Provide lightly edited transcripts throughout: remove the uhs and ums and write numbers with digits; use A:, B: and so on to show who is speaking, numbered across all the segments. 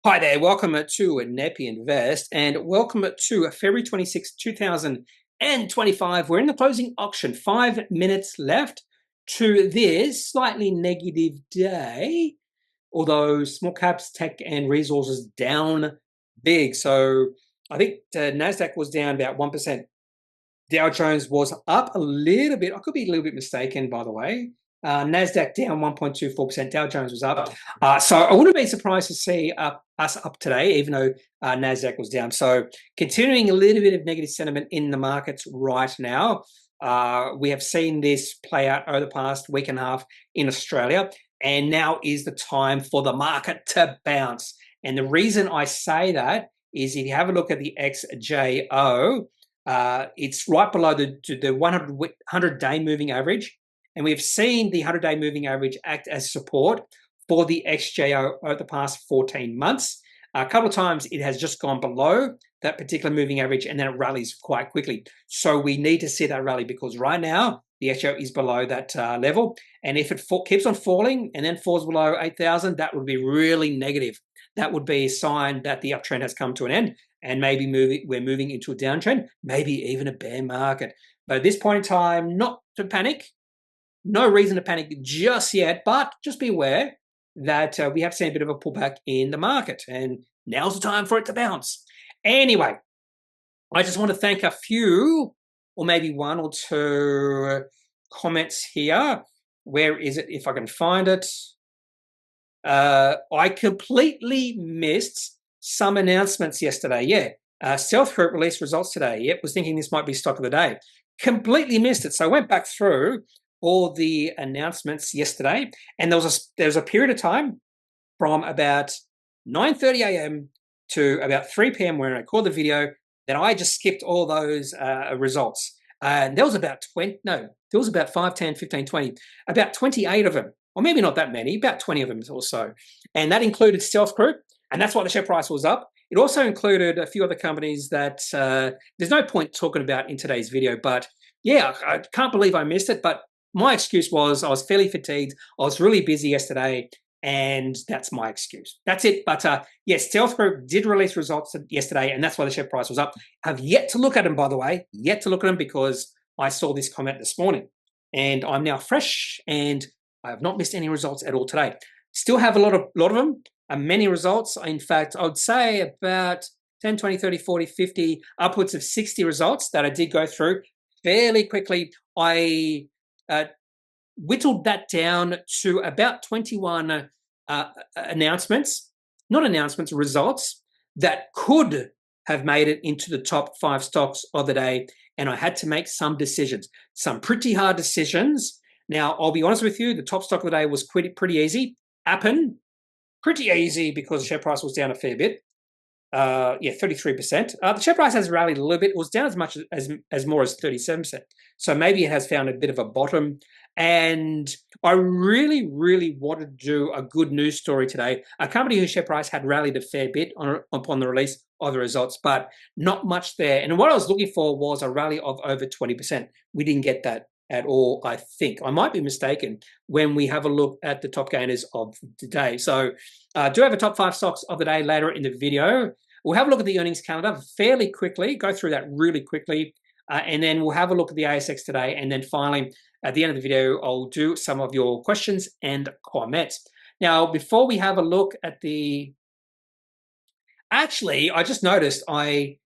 A: Hi there, welcome to Kneppy Invest and welcome to February 26, 2025. We're in the closing auction, 5 minutes left to this slightly negative day, although small caps, tech and resources down big. So I think NASDAQ was down about 1%. Dow Jones was up a little bit. I could be a little bit mistaken, by the way. NASDAQ down 1.24%. Dow Jones was up. So I wouldn't be surprised to see us up today, even though NASDAQ was down. So continuing a little bit of negative sentiment in the markets right now. We have seen this play out over the past week and a half in Australia. And now is the time for the market to bounce. And the reason I say that is if you have a look at the XJO, it's right below the 100-day moving average. And we've seen the 100-day moving average act as support for the XJO over the past 14 months. A couple of times it has just gone below that particular moving average and then it rallies quite quickly. So we need to see that rally because right now the XJO is below that level. And if it keeps on falling and then falls below 8,000, that would be really negative. That would be a sign that the uptrend has come to an end and maybe we're moving into a downtrend, maybe even a bear market. But at this point in time, not to panic. No reason to panic just yet, but just be aware that we have seen a bit of a pullback in the market, and now's the time for it to bounce. Anyway, I just want to thank a few, or maybe one or two comments here. Where is it, if I can find it? I completely missed some announcements yesterday. Yeah, Stealth Group released results today. Yep, was thinking this might be stock of the day. Completely missed it. So I went back through all the announcements yesterday, and there was a period of time from about 9:30 a.m. to about 3 p.m. when I recorded the video that I just skipped all those results. And there was about 5, 10, 15, 20, about 28 of them, or maybe not that many, about 20 of them or so. And that included Stealth Group, and that's why the share price was up. It also included a few other companies that there's no point talking about in today's video, but yeah, I can't believe I missed it, but my excuse was I was fairly fatigued. I was really busy yesterday, and that's my excuse. That's it. But yes, Stealth Group did release results yesterday, and that's why the share price was up. I've yet to look at them, by the way, because I saw this comment this morning, and I'm now fresh, and I have not missed any results at all today. Still have a lot of them, many results. In fact, I would say about 10, 20, 30, 40, 50, upwards of 60 results that I did go through fairly quickly. I whittled that down to about 21 results that could have made it into the top 5 stocks of the day. And I had to make some decisions, some pretty hard decisions. Now, I'll be honest with you, the top stock of the day was pretty easy. Appen, pretty easy because the share price was down a fair bit. 33%. The share price has rallied a little bit. It was down as much as more as 37%. So maybe it has found a bit of a bottom. And I really, really wanted to do a good news story today. A company whose share price had rallied a fair bit upon the release of the results, but not much there. And what I was looking for was a rally of over 20%. We didn't get that at all, I think. I might be mistaken when we have a look at the top gainers of today. So do have a top 5 stocks of the day later in the video. We'll have a look at the earnings calendar fairly quickly, go through that really quickly, and then we'll have a look at the ASX today. And then finally, at the end of the video, I'll do some of your questions and comments. Now, before we have a look at actually, I just noticed I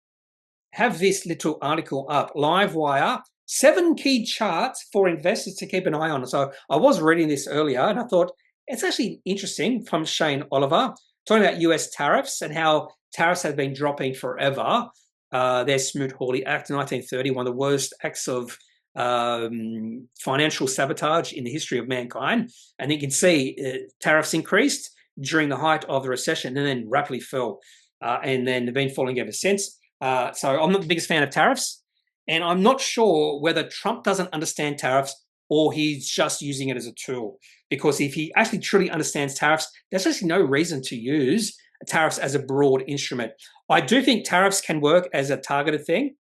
A: have this little article up, Livewire, 7 key charts for investors to keep an eye on. So I was reading this earlier and I thought it's actually interesting, from Shane Oliver, talking about US tariffs and how tariffs have been dropping forever. There's Smoot-Hawley Act in 1930, one of the worst acts of financial sabotage in the history of mankind. And you can see tariffs increased during the height of the recession and then rapidly fell. And then they've been falling ever since. So I'm not the biggest fan of tariffs. And I'm not sure whether Trump doesn't understand tariffs or he's just using it as a tool. Because if he actually truly understands tariffs, there's actually no reason to use tariffs as a broad instrument. I do think tariffs can work as a targeted thing,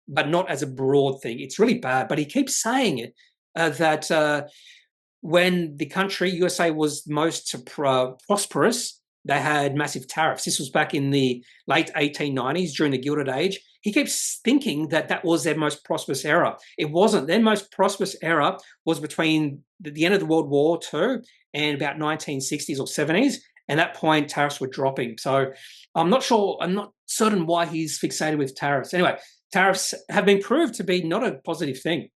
A: but not as a broad thing. It's really bad. But he keeps saying it, that when the country, USA, was most prosperous, they had massive tariffs. This was back in the late 1890s during the Gilded Age. He keeps thinking that that was their most prosperous era. It wasn't. Their most prosperous era was between the end of the World War II and about 1960s or 70s. And at that point, tariffs were dropping. So I'm not certain why he's fixated with tariffs. Anyway, tariffs have been proved to be not a positive thing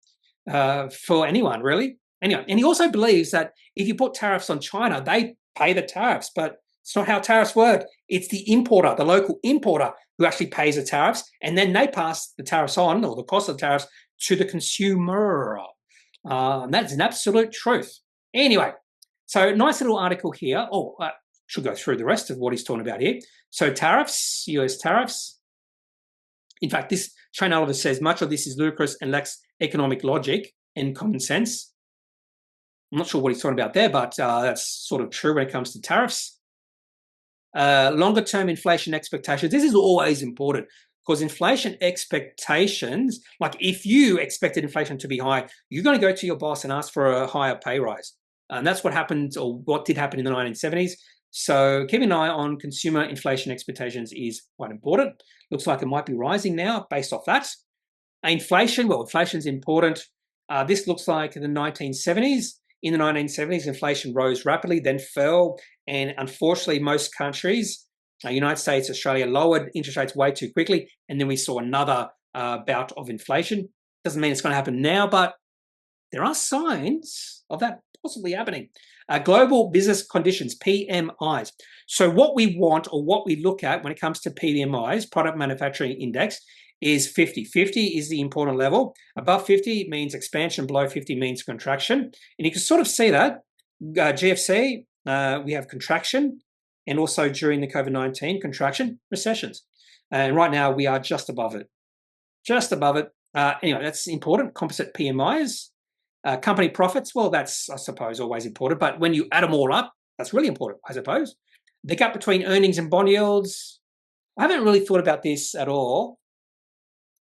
A: for anyone, really. Anyway, and he also believes that if you put tariffs on China, they pay the tariffs, but it's not how tariffs work. It's the importer, the local importer, who actually pays the tariffs, and then they pass the tariffs on, or the cost of the tariffs, to the consumer. And that's an absolute truth. Anyway, so nice little article here. Oh, should go through the rest of what he's talking about here. So tariffs, US tariffs. In fact, this train analyst says much of this is ludicrous and lacks economic logic and common sense. I'm not sure what he's talking about there, but that's sort of true when it comes to tariffs. Longer-term inflation expectations. This is always important because inflation expectations, like if you expected inflation to be high, you're going to go to your boss and ask for a higher pay rise. And that's what happened, or what did happen in the 1970s. So keeping an eye on consumer inflation expectations is quite important. Looks like it might be rising now based off that. Inflation, well, inflation's important. This looks like in the 1970s. In the 1970s, inflation rose rapidly, then fell, and unfortunately, most countries, United States, Australia, lowered interest rates way too quickly, and then we saw another bout of inflation. Doesn't mean it's going to happen now, but there are signs of that possibly happening. Global business conditions, PMIs. So what we want, or what we look at when it comes to PMIs, Product Manufacturing Index, is 50. 50 is the important level. Above 50 means expansion, below 50 means contraction. And you can sort of see that. GFC, we have contraction, and also during the COVID-19, contraction, recessions. And right now we are just above it. Just above it. Anyway, that's important. Composite PMIs. Company profits, well, that's, I suppose, always important. But when you add them all up, that's really important, I suppose. The gap between earnings and bond yields. I haven't really thought about this at all.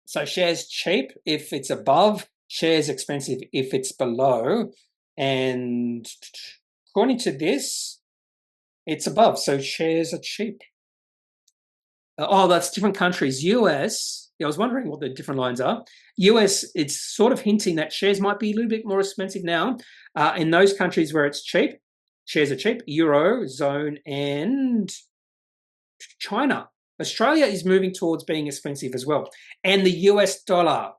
A: So shares cheap if it's above, shares expensive if it's below. And according to this, it's above, so shares are cheap. Oh, that's different countries. US, I was wondering what the different lines are. US, it's sort of hinting that shares might be a little bit more expensive now. In those countries where it's cheap, shares are cheap. Euro, zone, and China. Australia is moving towards being expensive as well. And the US dollar.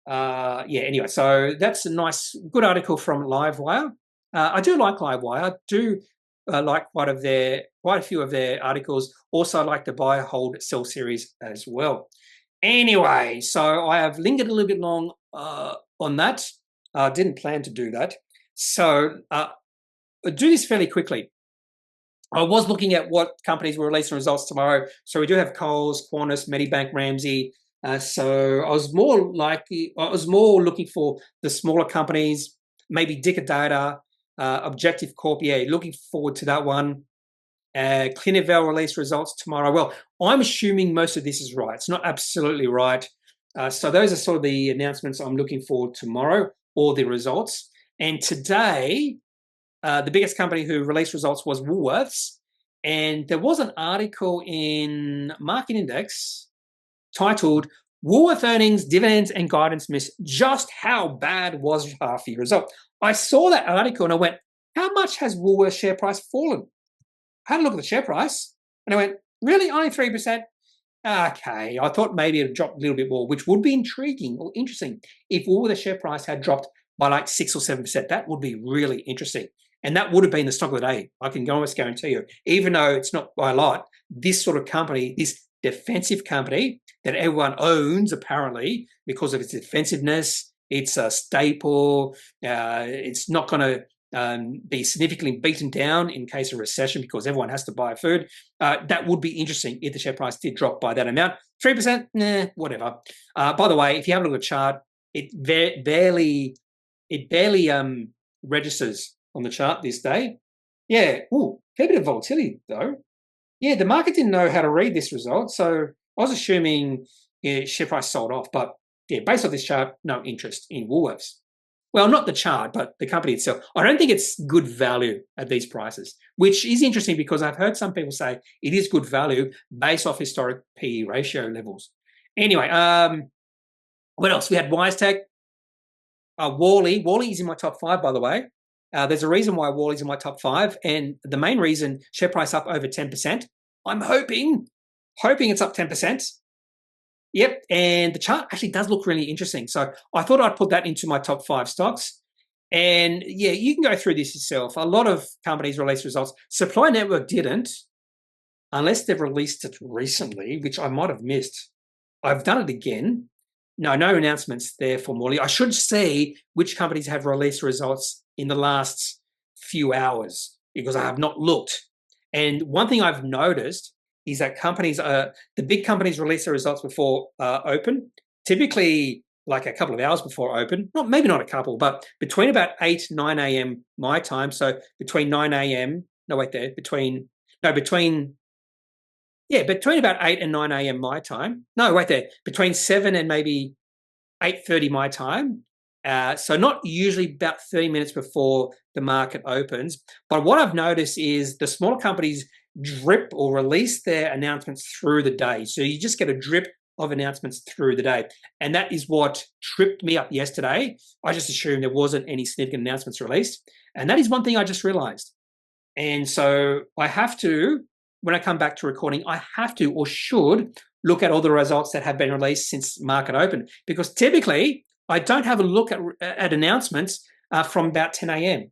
A: Anyway, so that's a nice, good article from Livewire. I do like Livewire. I do like quite a few of their articles. Also, I like the buy, hold, sell series as well. Anyway, so I have lingered a little bit long on that. Didn't plan to do that. So I'll do this fairly quickly. I was looking at what companies will release results tomorrow. So we do have Coles, Qantas, Medibank, Ramsay. So I was more looking for the smaller companies, maybe Dicker Data, Objective Corp. Yeah, looking forward to that one. Clinivel release results tomorrow. Well, I'm assuming most of this is right. It's not absolutely right. So those are sort of the announcements I'm looking for tomorrow, or the results. And today, the biggest company who released results was Woolworths. And there was an article in Market Index titled, Woolworth Earnings, Dividends and Guidance Miss. Just how bad was half-year result? I saw that article and I went, how much has Woolworths share price fallen? I had a look at the share price and I went, really? Only 3%? Okay, I thought maybe it would drop a little bit more, which would be intriguing or interesting. If Woolworths share price had dropped by like 6 or 7%, that would be really interesting. And that would have been the stock of the day. I can almost guarantee you, even though it's not by a lot, this sort of company, this defensive company that everyone owns apparently because of its defensiveness, it's a staple, it's not going to be significantly beaten down in case of recession because everyone has to buy food. That would be interesting if the share price did drop by that amount. 3%, whatever. By the way, if you have a look at the chart, it barely registers on the chart this day. Yeah, fair bit of volatility though. Yeah, the market didn't know how to read this result, so I was assuming share price sold off. But yeah, based on this chart, no interest in Woolworths. Well, not the chart, but the company itself. I don't think it's good value at these prices, which is interesting because I've heard some people say it is good value based off historic PE ratio levels. Anyway, what else? We had WiseTech, Worley. Worley is in my top 5, by the way. There's a reason why Worley's in my top 5, and the main reason, share price up over 10%. I'm hoping it's up 10%. Yep, and the chart actually does look really interesting. So I thought I'd put that into my top 5 stocks. And yeah, you can go through this yourself. A lot of companies release results. Supply Network didn't, unless they've released it recently, which I might have missed. I've done it again. No announcements there for Morley. I should see which companies have released results in the last few hours because I have not looked. And one thing I've noticed is that the big companies release their results before open, typically like a couple of hours before open. Maybe not a couple, but between about 8, 9 a.m. my time. So between 9 a.m. between about 8 and 9 a.m. my time. Between 7 and maybe 8:30 my time. So not usually about 30 minutes before the market opens. But what I've noticed is the smaller companies drip or release their announcements through the day. So you just get a drip of announcements through the day. And that is what tripped me up yesterday. I just assumed there wasn't any significant announcements released. And that is one thing I just realized. And so I have to, when I come back to recording, I have to or should look at all the results that have been released since market open, because typically I don't have a look at announcements from about 10 a.m.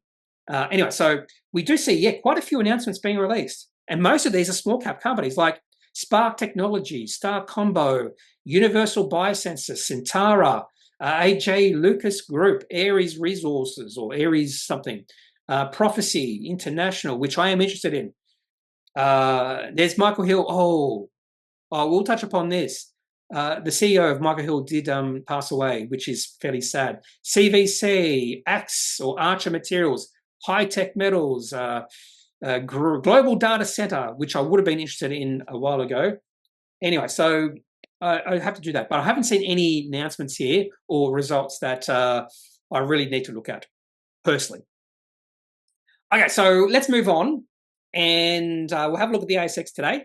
A: Anyway, so we do see, quite a few announcements being released. And most of these are small cap companies like Spark Technology, Star Combo, Universal Biosensors, Centara, AJ Lucas Group, Aries Resources or Aries something, Prophecy International, which I am interested in. There's Michael Hill. We'll touch upon this. The CEO of Michael Hill did pass away, which is fairly sad. CVC, Axe or Archer Materials, High Tech Metals, Global Data Center, which I would have been interested in a while ago. Anyway, so I have to do that. But I haven't seen any announcements here or results that I really need to look at personally. Okay, so let's move on. And we'll have a look at the ASX today.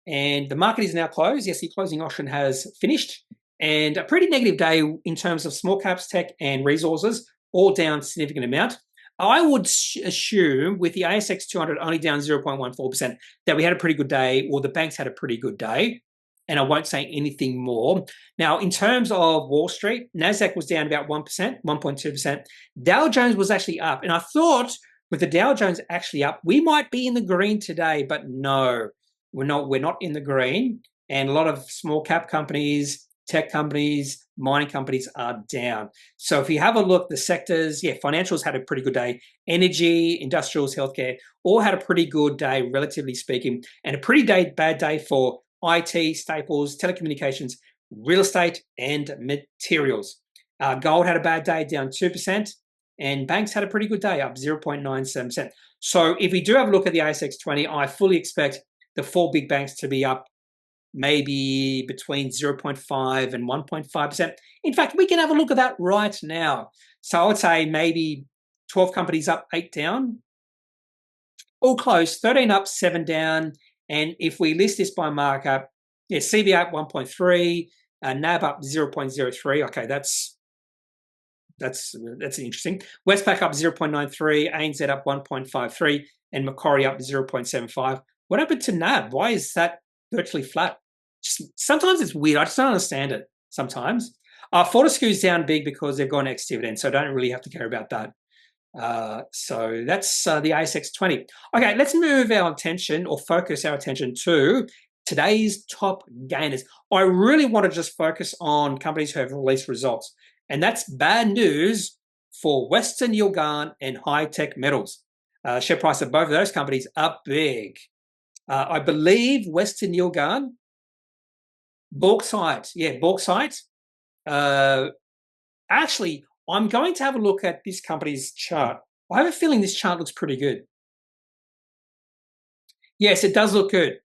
A: And the market is now closed. Yes, the closing auction has finished. And a pretty negative day in terms of small caps, tech, and resources, all down a significant amount. I would assume with the ASX 200 only down 0.14% that we had a pretty good day, or the banks had a pretty good day. And I won't say anything more. Now, in terms of Wall Street, NASDAQ was down about 1%, 1.2%. Dow Jones was actually up. And I thought with the Dow Jones actually up, we might be in the green today, but no. We're not in the green, and a lot of small cap companies, tech companies, mining companies are down. So if you have a look, the sectors, financials had a pretty good day. Energy, industrials, healthcare, all had a pretty good day, relatively speaking, and a pretty bad day for IT, staples, telecommunications, real estate, and materials. Gold had a bad day, down 2%, and banks had a pretty good day, up 0.97%. So if we do have a look at the ASX 20, I fully expect the 4 big banks to be up maybe between 0.5 and 1.5%. In fact, we can have a look at that right now. So I would say maybe 12 companies up, 8 down. All close, 13 up, 7 down. And if we list this by markup, CBA up 1.3, NAB up 0.03. Okay, that's interesting. Westpac up 0.93, ANZ up 1.53, and Macquarie up 0.75. What happened to NAB? Why is that virtually flat? Sometimes it's weird. I just don't understand it sometimes. Fortescue's down big because they've gone ex-dividend, so I don't really have to care about that. So that's the ASX 20. Okay, let's move our attention or focus our attention to today's top gainers. I really want to just focus on companies who have released results, and that's bad news for Western Yilgarn and High Tech Metals. Share price of both of those companies up big. I believe Western Yilgarn, bauxite. Actually, I'm going to have a look at this company's chart. I have a feeling this chart looks pretty good. Yes, it does look good.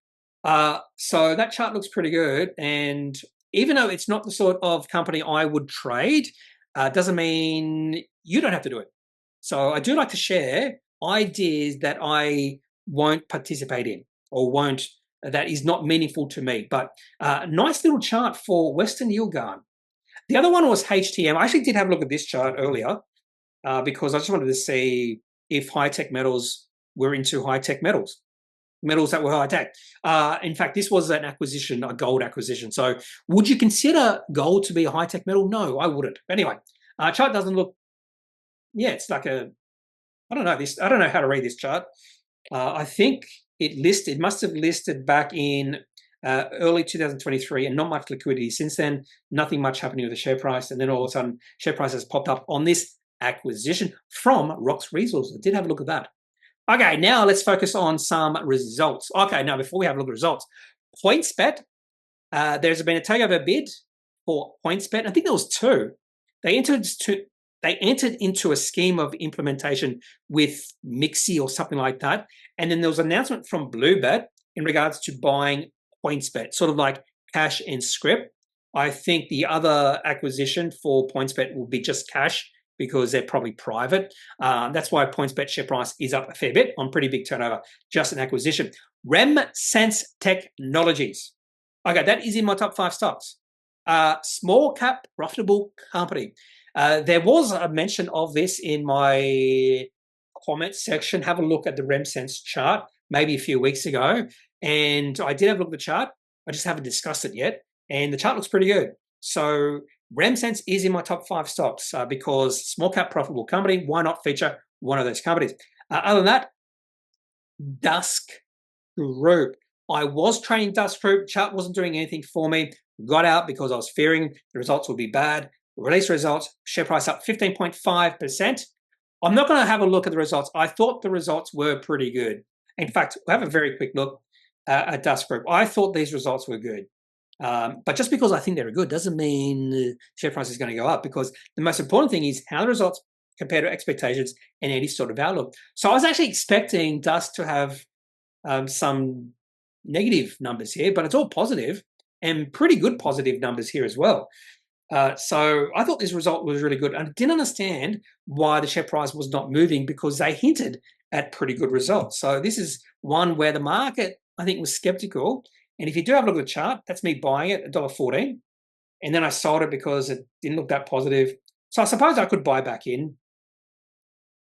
A: So that chart looks pretty good. And even though it's not the sort of company I would trade, doesn't mean you don't have to do it. So I do like to share ideas that I won't participate in or won't that is not meaningful to me. But nice little chart for Western Yield Guard. The other one was HTM. I actually did have a look at this chart earlier because I just wanted to see if high-tech metals were into high-tech metals that were high-tech. In fact, this was an acquisition, a gold acquisition. So would you consider gold to be a high-tech metal? No, I wouldn't. Anyway, chart doesn't look, yeah, it's like a, I don't know this. I don't know how to read this chart. I think it must have listed back in early 2023 and not much liquidity since then, nothing much happening with the share price. And then all of a sudden, share price has popped up on this acquisition from Rox Resources. I did have a look at that. Okay, now let's focus on some results. Okay, now before we have a look at results, Pointsbet, there's been a takeover bid for Pointsbet. I think there was two. They entered into a scheme of implementation with Mixi or something like that. And then there was an announcement from Bluebet in regards to buying Pointsbet, sort of like cash and script. I think the other acquisition for Pointsbet will be just cash because they're probably private. That's why Pointsbet share price is up a fair bit on pretty big turnover, just an acquisition. Remsense Technologies. Okay, that is in my top 5 stocks. Small cap, profitable company. There was a mention of this in my comment section. Have a look at the Remsense chart maybe a few weeks ago. And I did have a look at the chart. I just haven't discussed it yet. And the chart looks pretty good. So Remsense is in my top 5 stocks because small cap profitable company. Why not feature one of those companies? Other than that, Dusk Group. I was trading Dusk Group. Chart wasn't doing anything for me. Got out because I was fearing the results would be bad. Release results, share price up 15.5%. I'm not going to have a look at the results. I thought the results were pretty good. In fact, we'll have a very quick look at Dusk Group. I thought these results were good. But just because I think they're good doesn't mean the share price is going to go up, because the most important thing is how the results compare to expectations and any sort of outlook. So I was actually expecting Dusk to have some negative numbers here, but it's all positive and pretty good positive numbers here as well. So I thought this result was really good. And I didn't understand why the share price was not moving because they hinted at pretty good results. So this is one where the market, I think, was skeptical. And if you do have a look at the chart, that's me buying it at $1.14. And then I sold it because it didn't look that positive. So I suppose I could buy back in.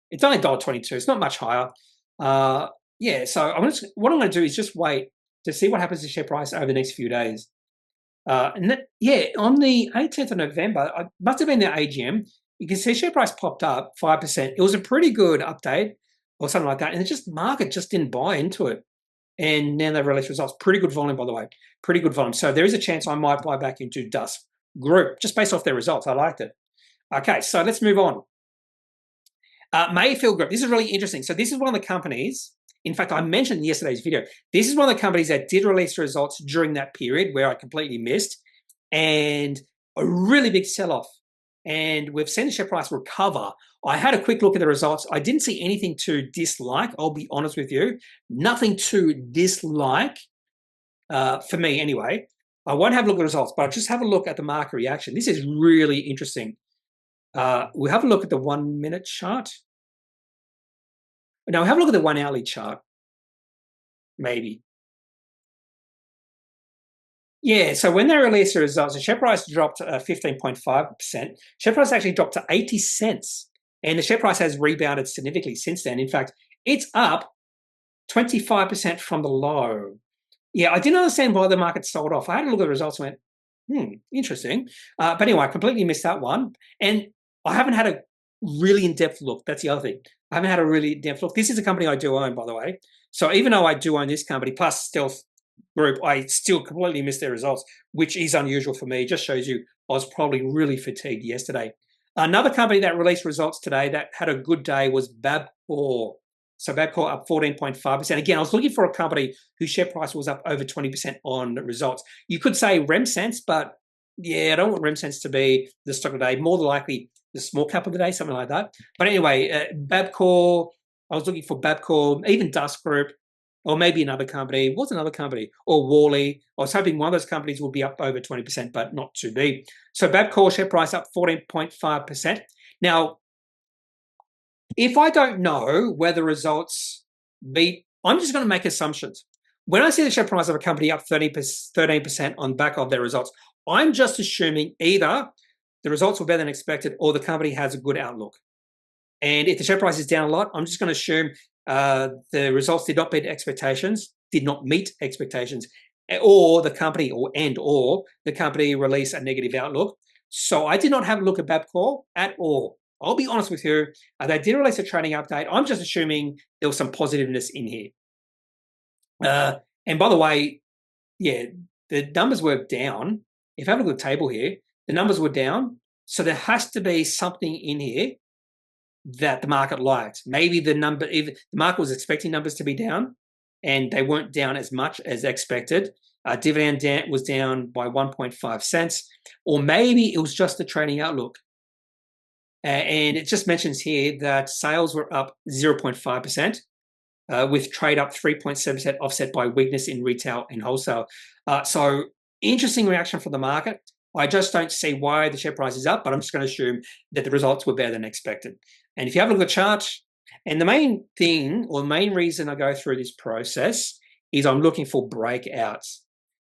A: It's only $1.22. It's not much higher. Yeah, so what I'm going to do is just wait to see what happens to the share price over the next few days. And that, yeah, on the 18th of November, it must have been the AGM. You can see share price popped up 5%. It was a pretty good update or something like that. And the market just didn't buy into it. And now they've released results. Pretty good volume, by the way. Pretty good volume. So there is a chance I might buy back into Dusk Group just based off their results. I liked it. Okay, so let's move on. Mayfield Group. This is really interesting. So this is one of the companies. In fact, I mentioned in yesterday's video, this is one of the companies that did release results during that period where I completely missed, and a really big sell-off. And we've seen the share price recover. I had a quick look at the results. I didn't see anything to dislike. I'll be honest with you. Nothing to dislike for me anyway. I won't have a look at the results, but I'll just have a look at the market reaction. This is really interesting. We'll have a look at the 1 minute chart. Now, have a look at the 1 hourly chart, maybe. Yeah, so when they released the results, the share price dropped 15.5%. Share price actually dropped to 80 cents, and the share price has rebounded significantly since then. In fact, it's up 25% from the low. Yeah, I didn't understand why the market sold off. I had a look at the results and went, interesting. But anyway, I completely missed that one. And I haven't had a really in-depth look. That's the other thing. I haven't had a really in-depth look. This is a company I do own, by the way. So even though I do own this company, plus Stealth Group, I still completely missed their results, which is unusual for me. It just shows you I was probably really fatigued yesterday. Another company that released results today that had a good day was Bapcor. So Bapcor up 14.5%. Again, I was looking for a company whose share price was up over 20% on results. You could say Remsense, but yeah, I don't want Remsense to be the stock of the day. More than likely the small cap of the day, something like that. But anyway, Bapcor, I was looking for Bapcor, even Dusk Group. or maybe another company. What's another company? Or Worley. I was hoping one of those companies would be up over 20%, but not to be. So Bapcor share price up 14.5%. Now, if I don't know where the results beat, I'm just going to make assumptions. When I see the share price of a company up 13% on back of their results, I'm just assuming either the results were better than expected or the company has a good outlook. And if the share price is down a lot, I'm just going to assume the results did not meet expectations, or the company or the company released a negative outlook. So I did not have a look at Bapcor at all. I'll be honest with you. They did release a trading update. I'm just assuming there was some positiveness in here. And by the way, yeah, the numbers were down. If I have a look at the table here, the numbers were down. So there has to be something in here that the market liked. Maybe the market was expecting numbers to be down, and they weren't down as much as expected. Dividend was down by 1.5 cents, or maybe it was just the trading outlook. And it just mentions here that sales were up 0.5%, with trade up 3.7%, offset by weakness in retail and wholesale. So interesting reaction from the market. I just don't see why the share price is up, but I'm just going to assume that the results were better than expected. And if you have a look at the chart, and the main thing or the main reason I go through this process is I'm looking for breakouts.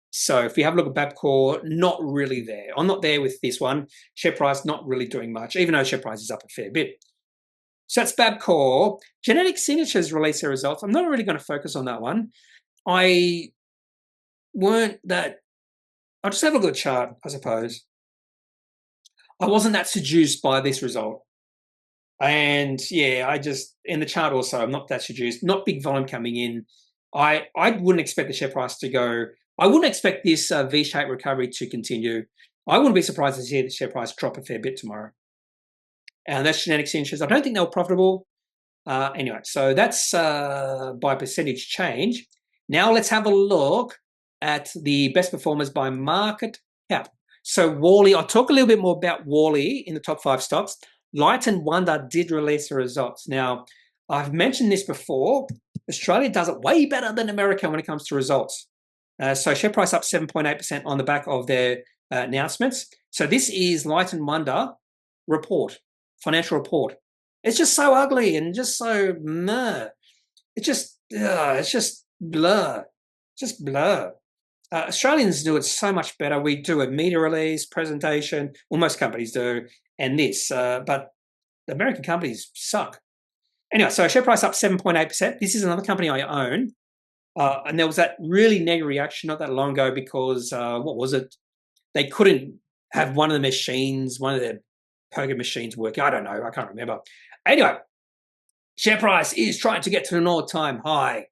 A: So if you have a look at Bapcor, not really there. I'm not there with this one. Share price not really doing much, even though share price is up a fair bit. So that's Bapcor. Genetic Signatures released their results. I'm not really going to focus on that one. I'll just have a look at the chart, I suppose. I wasn't that seduced by this result. And yeah, in the chart also, I'm not that seduced. Not big volume coming in. I wouldn't expect the share price to go. I wouldn't expect this V-shaped recovery to continue. I wouldn't be surprised to see the share price drop a fair bit tomorrow. And that's Genetic Signatures. I don't think they were profitable. Anyway, so that's by percentage change. Now let's have a look at the best performers by market cap. So Worley, I'll talk a little bit more about Worley in the top 5 stocks. Light and Wonder did release the results. Now, I've mentioned this before. Australia does it way better than America when it comes to results. So share price up 7.8% on the back of their announcements. So this is Light and Wonder financial report. It's just so ugly and just so meh. It's just blur. Just blur. Australians do it so much better. We do a media release, presentation. Well, most companies do, and this. But the American companies suck. Anyway, so share price up 7.8%. This is another company I own. And there was that really negative reaction not that long ago because, what was it? They couldn't have one of the machines, one of their poker machines working. I don't know. I can't remember. Anyway, share price is trying to get to an all-time high.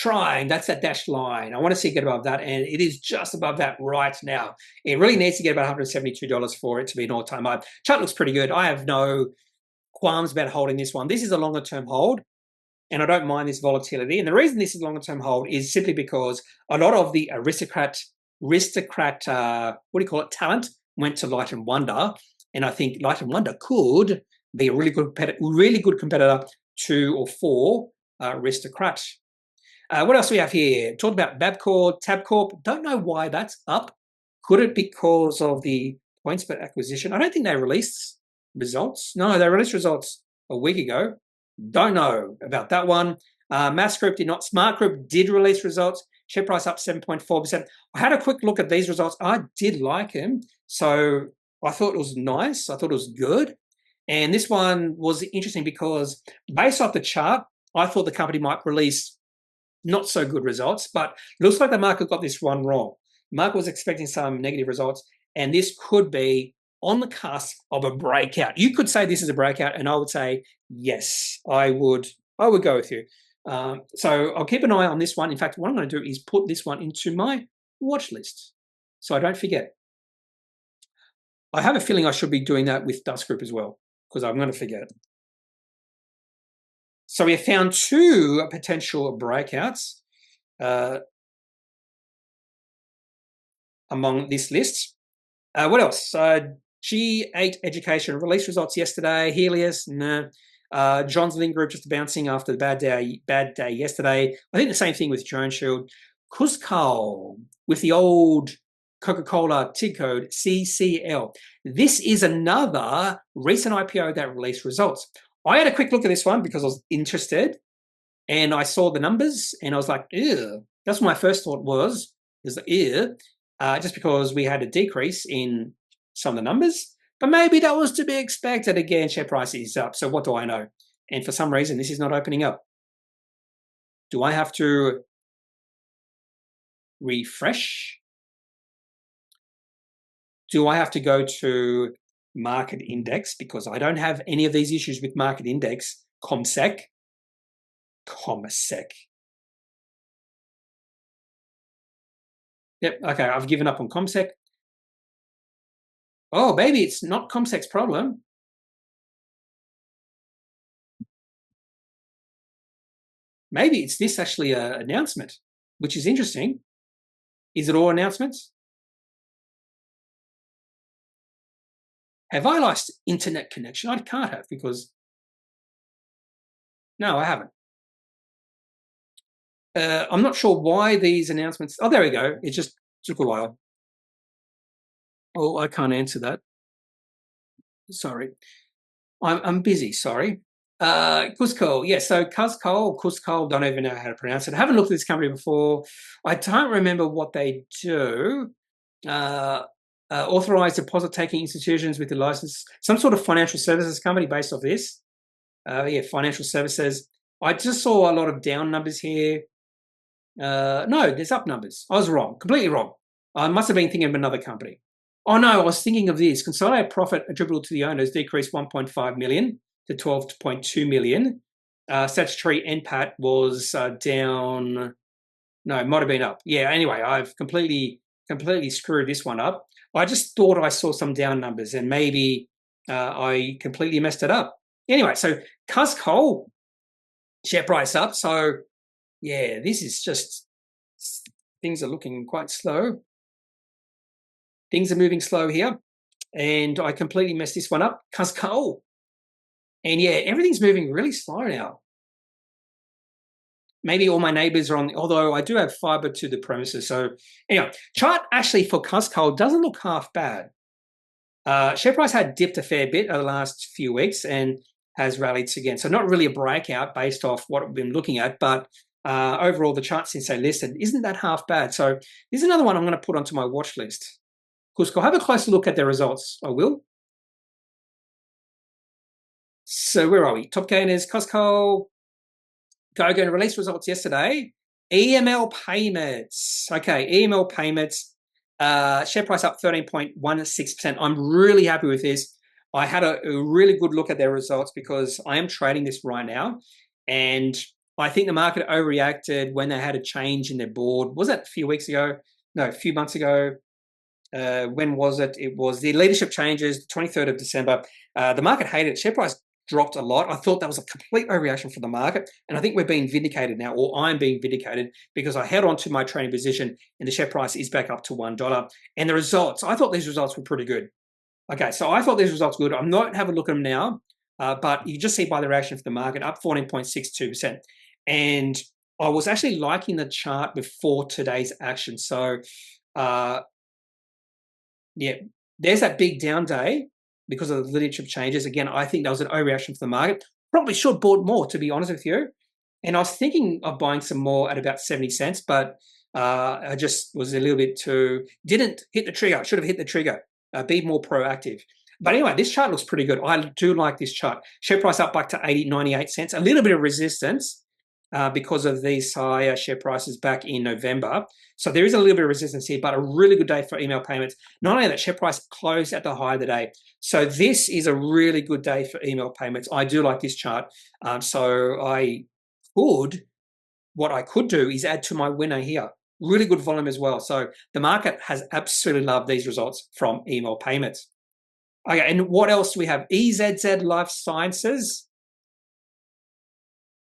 A: That's that dashed line. I want to see it get above that, and it is just above that right now. It really needs to get about $172 for it to be an all-time high. Chart looks pretty good. I have no qualms about holding this one. This is a longer-term hold, and I don't mind this volatility. And the reason this is a longer-term hold is simply because a lot of the aristocrat, talent went to Light and Wonder, and I think Light and Wonder could be a really good competitor to or for Aristocrat. What else do we have here? Talked about Bapcor, Tabcorp. Don't know why that's up. Could it be because of the Pointsbet acquisition? I don't think they released results. No, they released results a week ago. Don't know about that one. Mass Group did not. Smart Group did release results. Share price up 7.4%. I had a quick look at these results. I did like them. So I thought it was nice. I thought it was good. And this one was interesting because based off the chart, I thought the company might release not so good results, but it looks like the market got this one wrong. The market was expecting some negative results, and this could be on the cusp of a breakout. You could say this is a breakout, and I would say, yes, I would go with you. So I'll keep an eye on this one. In fact, what I'm going to do is put this one into my watch list so I don't forget. I have a feeling I should be doing that with Dusk Group as well, because I'm going to forget. So we have found 2 potential breakouts among this list. What else? G8 Education released results yesterday. Helios, no. Johns Group just bouncing after the bad day yesterday. I think the same thing with Drone Shield. Cuscal with the old Coca-Cola TIG code CCL. This is another recent IPO that released results. I had a quick look at this one because I was interested, and I saw the numbers, and I was like, ew. That's what my first thought was ew, just because we had a decrease in some of the numbers. But maybe that was to be expected. Again, share price is up, so what do I know? And for some reason, this is not opening up. Do I have to refresh? Do I have to go to market index? Because I don't have any of these issues with market index. ComSec. Yep, okay, I've given up on ComSec. Oh, baby, it's not ComSec's problem. Maybe it's this actually an announcement, which is interesting. Is it all announcements? Have I lost internet connection? I can't have, because no, I haven't. I'm not sure why these announcements. Oh, there we go. It just took a while. Oh, I can't answer that. Sorry. I'm busy. Sorry. Cuscal. Yeah. So Cuscal, don't even know how to pronounce it. I haven't looked at this company before. I don't remember what they do. Authorized deposit-taking institutions with the license, some sort of financial services company based off this. Yeah, financial services. I just saw a lot of down numbers here. No, there's up numbers. I was wrong, completely wrong. I must have been thinking of another company. Oh no, I was thinking of this. Consolidated profit attributable to the owners decreased 1.5 million to 12.2 million. Statutory NPAT was down. No, it might have been up. Yeah. Anyway, I've completely screwed this one up. I just thought I saw some down numbers, and maybe I completely messed it up. Anyway, so Cuscal share price up. So yeah, this is just, things are looking quite slow. Things are moving slow here, and I completely messed this one up. Cuscal, and yeah, everything's moving really slow now. Maybe all my neighbors are on, although I do have fiber to the premises. So anyway, chart actually for Cuscal doesn't look half bad. Share price had dipped a fair bit over the last few weeks and has rallied again. So not really a breakout based off what we've been looking at, but overall the chart since they listed isn't that half bad. So this is another one I'm going to put onto my watch list. Cuscal, have a closer look at their results. I will. So where are we? Top gainers, Cuscal. Going to release results yesterday. EML Payments. Okay, EML Payments. Share price up 13.16%. I'm really happy with this. I had a really good look at their results because I am trading this right now. And I think the market overreacted when they had a change in their board. Was that a few weeks ago? No, a few months ago. When was it? It was the leadership changes, 23rd of December. The market hated it. Share price dropped a lot. I thought that was a complete overreaction for the market. And I think we're being vindicated now, or I'm being vindicated, because I held on to my trading position and the share price is back up to $1. And the results, I thought these results were pretty good. Okay, so I thought these results were good. I'm not having a look at them now, but you just see by the reaction for the market, up 14.62%. And I was actually liking the chart before today's action. So, yeah, there's that big down day because of the leadership changes. Again, I think that was an overreaction for the market. Probably should have bought more, to be honest with you. And I was thinking of buying some more at about 70 cents, but I just was a little bit didn't hit the trigger. Should have hit the trigger. Be more proactive. But anyway, this chart looks pretty good. I do like this chart. Share price up back to 98 cents. A little bit of resistance because of these higher share prices back in November. So there is a little bit of resistance here, but a really good day for EML Payments. Not only that, share price closed at the high of the day. So this is a really good day for EML Payments. I do like this chart. So what I could do is add to my winner here. Really good volume as well. So the market has absolutely loved these results from EML Payments. Okay, and what else do we have? EZZ Life Sciences.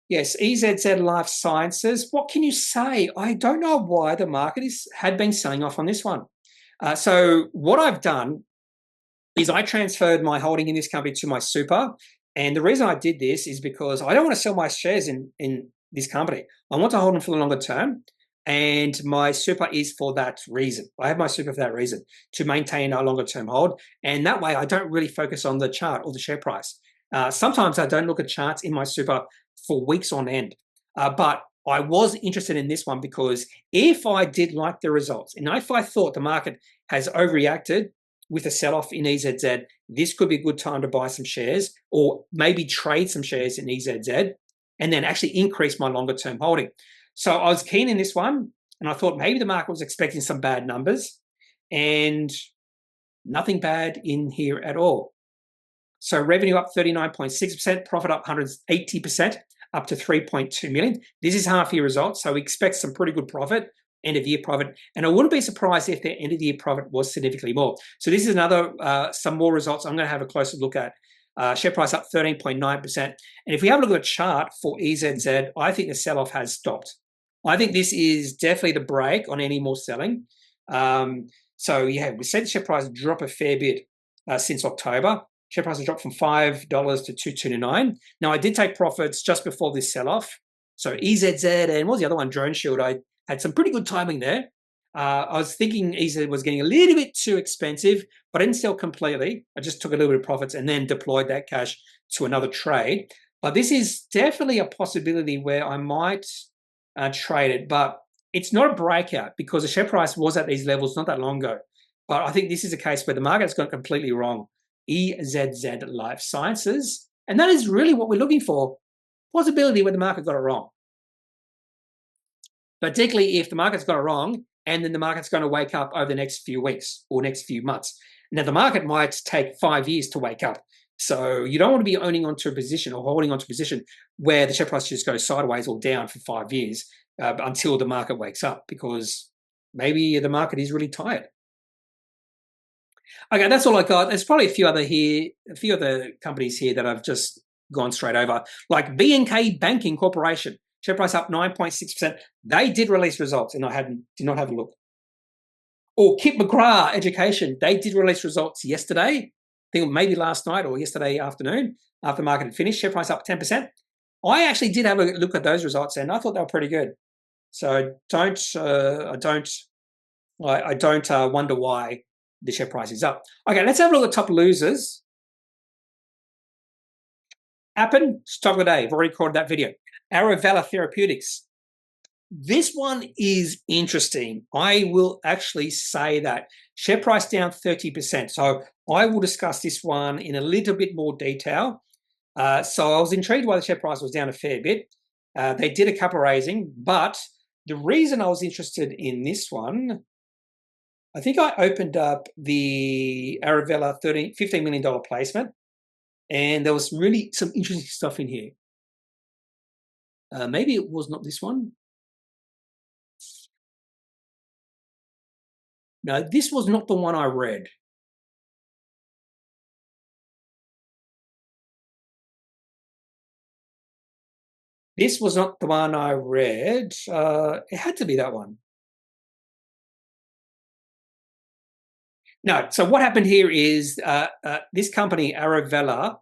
A: Yes, EZZ Life Sciences. What can you say? I don't know why the market had been selling off on this one. So what I've done is I transferred my holding in this company to my super, And the reason I did this is because I don't want to sell my shares in this company. I want to hold them for the longer term. And my super is for that reason. I have my super for that reason, to maintain a longer term hold. And that way I don't really focus on the chart or the share price. Sometimes I don't look at charts in my super for weeks on end. But I was interested in this one because if I did like the results, and if I thought the market has overreacted with a sell-off in EZZ, this could be a good time to buy some shares or maybe trade some shares in EZZ and then actually increase my longer term holding. So I was keen in this one, and I thought maybe the market was expecting some bad numbers, and nothing bad in here at all. So revenue up 39.6%, profit up 180%, up to 3.2 million. This is half year results, so we expect some pretty good profit, end of year profit, and I wouldn't be surprised if their end of the year profit was significantly more. So this is another some more results I'm going to have a closer look at. Share price up 13.9%. And if we have a look at the chart for EZZ, I think the sell-off has stopped. I think this is definitely the break on any more selling. So yeah, we see the share price drop a fair bit since October. Share price has dropped from $5 to $2.29. Now, I did take profits just before this sell-off. So EZZ and what was the other one? Drone Shield. I had some pretty good timing there. I was thinking EZZ was getting a little bit too expensive, but I didn't sell completely. I just took a little bit of profits and then deployed that cash to another trade. But this is definitely a possibility where I might trade it, but it's not a breakout because the share price was at these levels not that long ago. But I think this is a case where the market's gone completely wrong. EZZ Life Sciences, and that is really what we're looking for. Possibility where the market got it wrong. Particularly if the market's got it wrong and then the market's going to wake up over the next few weeks or next few months. Now, the market might take 5 years to wake up. So you don't want to be owning onto a position or holding onto a position where the share price just goes sideways or down for 5 years until the market wakes up, because maybe the market is really tired. Okay, that's all I got. There's probably a few other companies here that I've just gone straight over, like BNK Banking Corporation. Share price up 9.6%. They did release results, and I did not have a look. Or Kip McGrath Education. They did release results yesterday. I think maybe last night or yesterday afternoon after the market had finished. Share price up 10%. I actually did have a look at those results, and I thought they were pretty good. So I don't wonder why the share price is up. Okay, let's have a look at top losers. Appen, stock of the day. I've already recorded that video. Arovella Therapeutics. This one is interesting. I will actually say that. Share price down 30%. So I will discuss this one in a little bit more detail. So I was intrigued why the share price was down a fair bit. They did a capital raising, but the reason I was interested in this one, I think I opened up the Arovella $15 million placement, and there was really some interesting stuff in here. Maybe it was not this one. No, this was not the one I read. This was not the one I read. It had to be that one. No, so what happened here is this company, Arovella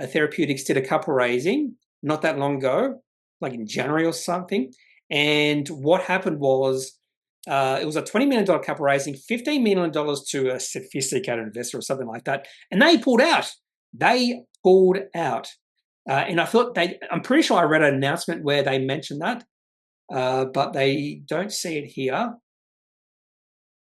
A: Therapeutics, did a capital raising not that long ago, like in January or something. And what happened was it was a $20 million capital raising, $15 million to a sophisticated investor or something like that. And they pulled out. And I thought I'm pretty sure I read an announcement where they mentioned that, but they don't see it here.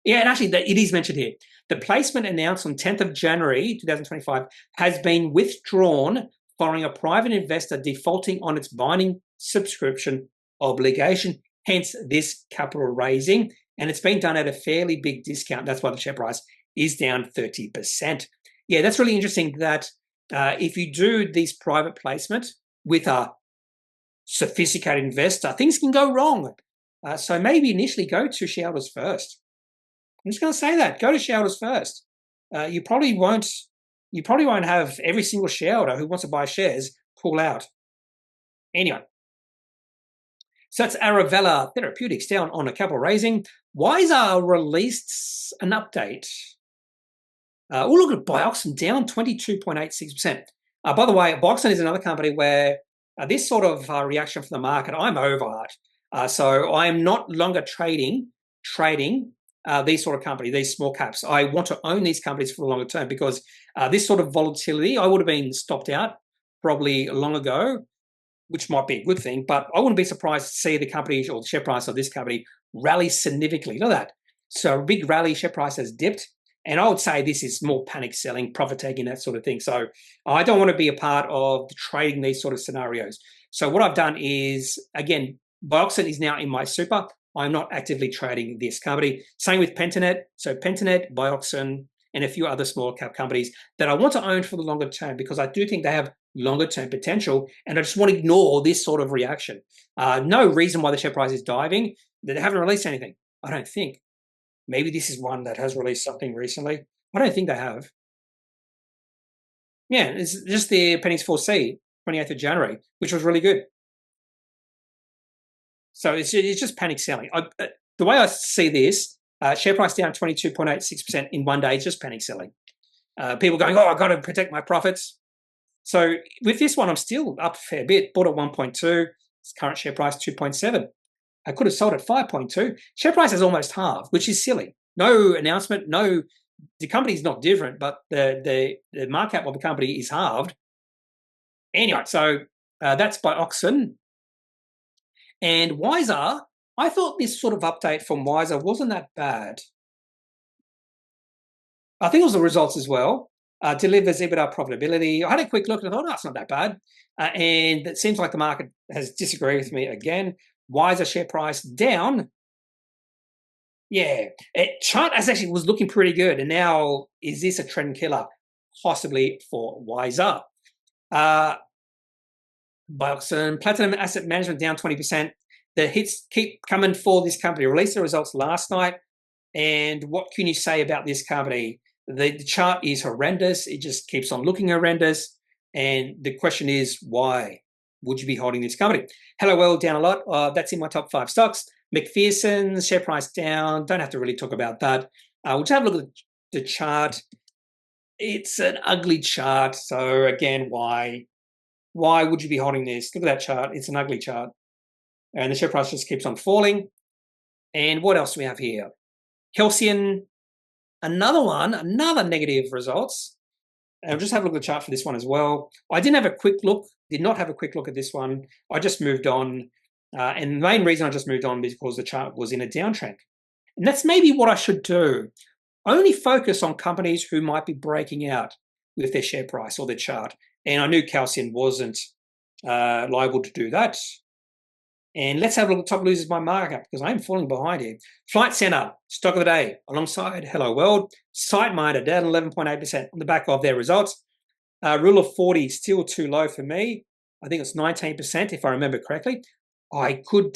A: Yeah, and actually it is mentioned here. The placement announced on 10th of January 2025 has been withdrawn following a private investor defaulting on its binding subscription obligation, hence this capital raising. And it's been done at a fairly big discount. That's why the share price is down 30%. Yeah, that's really interesting that if you do these private placement with a sophisticated investor, things can go wrong. So maybe initially go to shareholders first. I'm just going to say that. Go to shareholders first. You probably won't have every single shareholder who wants to buy shares pull out. Anyway, so that's Arovella Therapeutics down on a capital raising. Wisr released an update. Look at Bioxyne down 22.86%. By the way, Bioxyne is another company where this sort of reaction from the market, I'm over it. So I am not longer trading these sort of companies, these small caps. I want to own these companies for the longer term because this sort of volatility, I would have been stopped out probably long ago, which might be a good thing, but I wouldn't be surprised to see the company or the share price of this company rally significantly. Look at that. So a big rally, share price has dipped. And I would say this is more panic selling, profit taking, that sort of thing. So I don't want to be a part of trading these sort of scenarios. So what I've done is, again, Bioxyne is now in my super. I'm not actively trading this company. Same with Pentanet. So Pentanet, Bioxyne, and a few other small cap companies that I want to own for the longer term because I do think they have longer term potential, and I just want to ignore this sort of reaction. No reason why the share price is diving. They haven't released anything, I don't think. Maybe this is one that has released something recently. I don't think they have. Yeah, it's just the Pennies 4C, 28th of January, which was really good. So it's just panic selling. The way I see this, share price down 22.86% in one day is just panic selling. People going, oh, I've got to protect my profits. So with this one, I'm still up a fair bit. Bought at 1.2. Its current share price 2.7. I could have sold at 5.2. Share price has almost halved, which is silly. No announcement, no. The company's not different, but the market cap of the company is halved. Anyway, so that's Bioxyne. And Wisr, I thought this sort of update from Wisr wasn't that bad. I think it was the results as well. Delivers EBITDA profitability. I had a quick look and I thought, oh, it's not that bad. And it seems like the market has disagreed with me again. Wisr share price down. Yeah, chart actually was looking pretty good. And now, is this a trend killer? Possibly for Wisr. Bioxyne, Platinum Asset Management down 20%. The hits keep coming for this company. Released the results last night. And what can you say about this company? The chart is horrendous. It just keeps on looking horrendous. And the question is, why would you be holding this company? Hellowolrd down a lot. That's in my top 5 stocks. McPherson's share price down. Don't have to really talk about that. We'll just have a look at the chart. It's an ugly chart. So again, why? Why would you be holding this? Look at that chart. It's an ugly chart. And the share price just keeps on falling. And what else do we have here? Kelsian, another negative results. And I'll just have a look at the chart for this one as well. I did not have a quick look at this one. I just moved on. And the main reason I just moved on is because the chart was in a downtrend. And that's maybe what I should do. Only focus on companies who might be breaking out with their share price or their chart. And I knew Kelsian wasn't liable to do that. And let's have a look at top losers by markup because I'm falling behind here. Flight Centre, stock of the day, alongside Hellowolrd. Siteminder down 11.8% on the back of their results. Rule of 40 still too low for me. I think it's 19% if I remember correctly. I could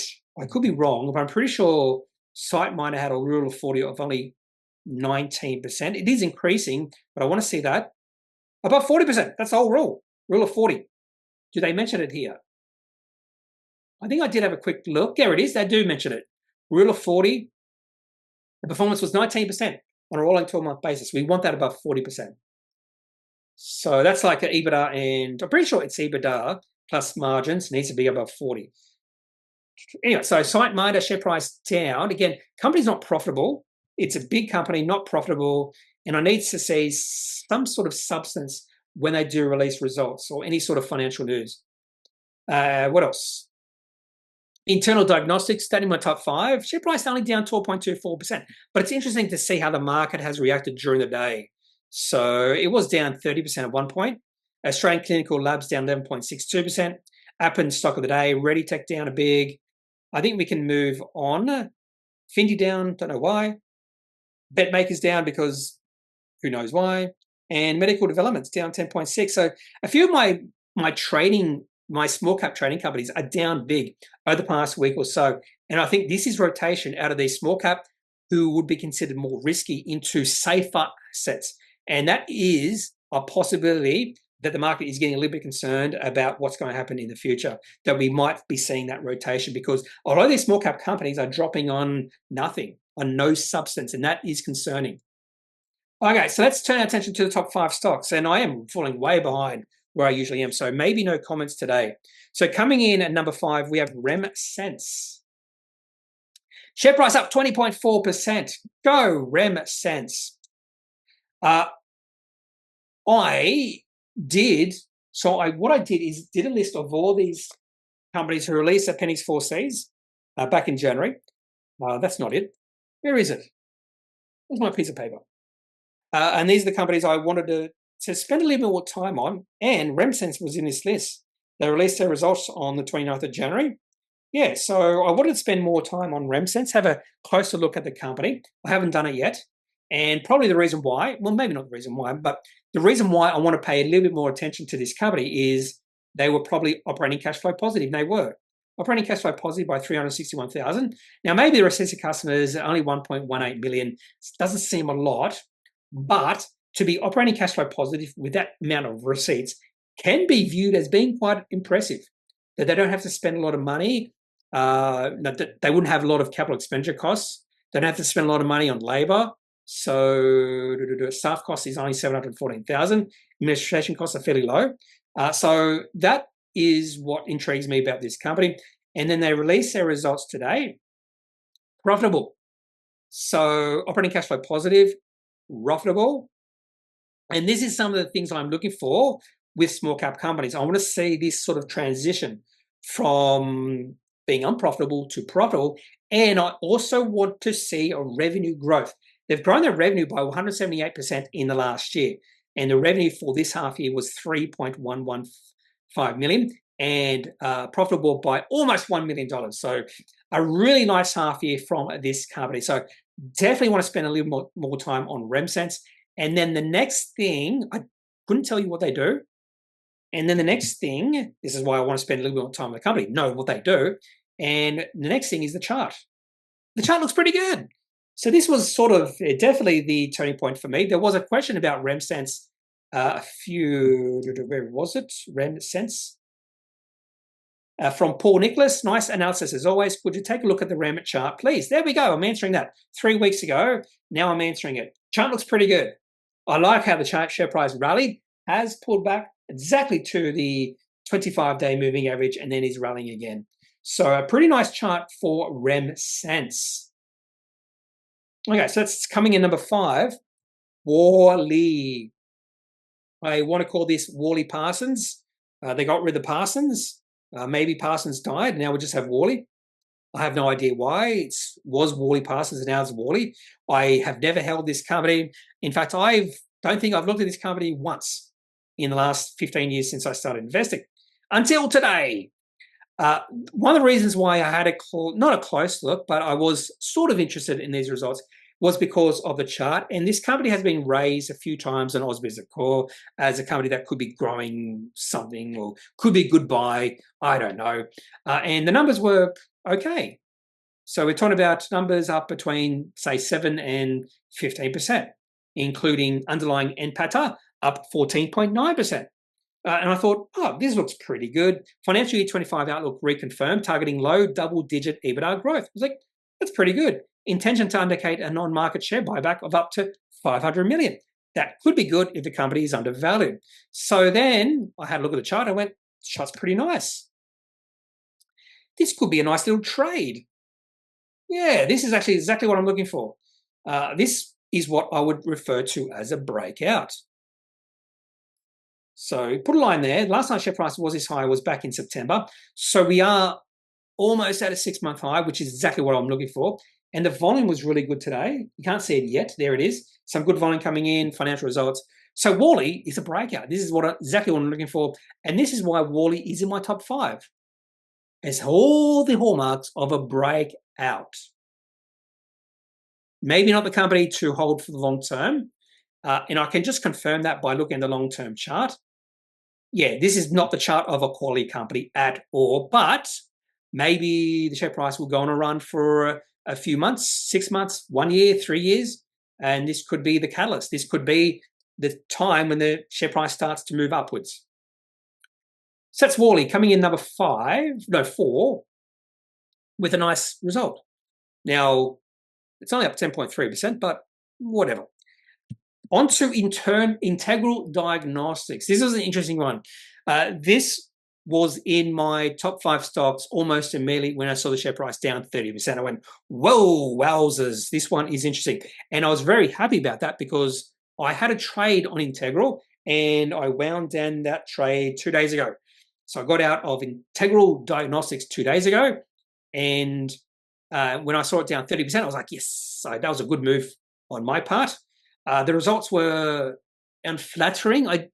A: be wrong, but I'm pretty sure Siteminder had a rule of 40 of only 19%. It is increasing, but I want to see that. Above 40%, that's the whole rule. Rule of 40. Do they mention it here? I think I did have a quick look. There it is. They do mention it. Rule of 40. The performance was 19% on a rolling 12-month basis. We want that above 40%. So that's like an EBITDA, and I'm pretty sure it's EBITDA plus margins needs to be above 40. Anyway, so Siteminder share price down. Again, company's not profitable. It's a big company, not profitable, and I need to see some sort of substance when they do release results or any sort of financial news. What else? Internal Diagnostics, stayed in my top 5. Share price only down 12.24%. But it's interesting to see how the market has reacted during the day. So it was down 30% at one point. Australian Clinical Labs down 11.62%. Appen stock of the day. ReadyTech down a big. I think we can move on. Findy down, don't know why. BetMakers down because who knows why. And Medical Developments down 10.6. So a few of my small cap trading companies are down big over the past week or so. And I think this is rotation out of these small cap who would be considered more risky into safer assets. And that is a possibility that the market is getting a little bit concerned about what's going to happen in the future, that we might be seeing that rotation because a lot of these small cap companies are dropping on nothing, on no substance, and that is concerning. Okay, so let's turn our attention to the top 5 stocks. And I am falling way behind where I usually am. So maybe no comments today. So coming in at number 5, we have Remsense. Share price up 20.4%. Go Remsense. What I did is did a list of all these companies who released their pennies 4Cs back in January. That's not it. Where is it? Where's my piece of paper? And these are the companies I wanted to spend a little bit more time on, and Remsense was in this list. They released their results on the 29th of January. Yeah, so I wanted to spend more time on Remsense, have a closer look at the company. I haven't done it yet. And probably the reason why, well, maybe not the reason why, but the reason why I want to pay a little bit more attention to this company is they were probably operating cash flow positive. They were operating cash flow positive by 361,000. Now, maybe the recessive customers are only 1.18 million. Doesn't seem a lot, but to be operating cash flow positive with that amount of receipts can be viewed as being quite impressive. That they don't have to spend a lot of money. That they wouldn't have a lot of capital expenditure costs. They don't have to spend a lot of money on labor. So staff cost is only 714,000. Administration costs are fairly low. So that is what intrigues me about this company. And then they release their results today. Profitable. So operating cash flow positive, profitable. And this is some of the things I'm looking for with small cap companies. I want to see this sort of transition from being unprofitable to profitable. And I also want to see a revenue growth. They've grown their revenue by 178% in the last year. And the revenue for this half year was 3.115 million and profitable by almost $1 million. So a really nice half year from this company. So definitely want to spend a little more time on Remsense. And then the next thing, I couldn't tell you what they do. And then the next thing, this is why I want to spend a little bit more time with the company, know what they do. And the next thing is the chart. The chart looks pretty good. So this was sort of definitely the turning point for me. There was a question about Remsense where was it? Remsense? From Paul Nicholas. Nice analysis as always. Would you take a look at the Rem chart, please? There we go. I'm answering that 3 weeks ago. Now I'm answering it. Chart looks pretty good. I like how the share price rallied, has pulled back exactly to the 25-day moving average, and then is rallying again. So a pretty nice chart for Remsense. Okay, so that's coming in number 5. Worley. I want to call this Worley Parsons. They got rid of Parsons. Maybe Parsons died. Now we just have Worley. I have no idea why. It was Worley Parsons and now it's Worley. I have never held this company. In fact, I don't think I've looked at this company once in the last 15 years since I started investing. Until today. One of the reasons why I had not a close look, but I was sort of interested in these results was because of the chart. And this company has been raised a few times on Bapcor as a company that could be growing something or could be a good buy. I don't know. And the numbers were okay. So we're talking about numbers up between, say, 7 and 15%, including underlying NPATA up 14.9%. And I thought, oh, this looks pretty good. Financial year 25 outlook reconfirmed, targeting low double-digit EBITDA growth. I was like, that's pretty good. Intention to undertake a non-market share buyback of up to 500 million. That could be good if the company is undervalued. So then I had a look at the chart. I went, chart's pretty nice. This could be a nice little trade. Yeah, this is actually exactly what I'm looking for. This is what I would refer to as a breakout. So put a line there. Last time share price was this high was back in September. So we are almost at a 6-month high, which is exactly what I'm looking for. And the volume was really good today. You can't see it yet. There it is. Some good volume coming in, financial results. So Worley is a breakout. This is exactly what I'm looking for. And this is why Worley is in my top 5. It's all the hallmarks of a breakout. Maybe not the company to hold for the long term. And I can just confirm that by looking at the long-term chart. Yeah, this is not the chart of a quality company at all, but maybe the share price will go on a run for a few months, 6 months, 1 year, 3 years, and this could be the catalyst. This could be the time when the share price starts to move upwards. So that's Worley coming in number 4, with a nice result. Now, it's only up 10.3%, but whatever. On to Integral Diagnostics. This was an interesting one. This was in my top 5 stocks almost immediately when I saw the share price down 30%. I went, whoa, wowzers, this one is interesting. And I was very happy about that because I had a trade on Integral and I wound down that trade 2 days ago. So I got out of Integral Diagnostics 2 days ago. And when I saw it down 30%, I was like, yes, so that was a good move on my part. The results were unflattering. I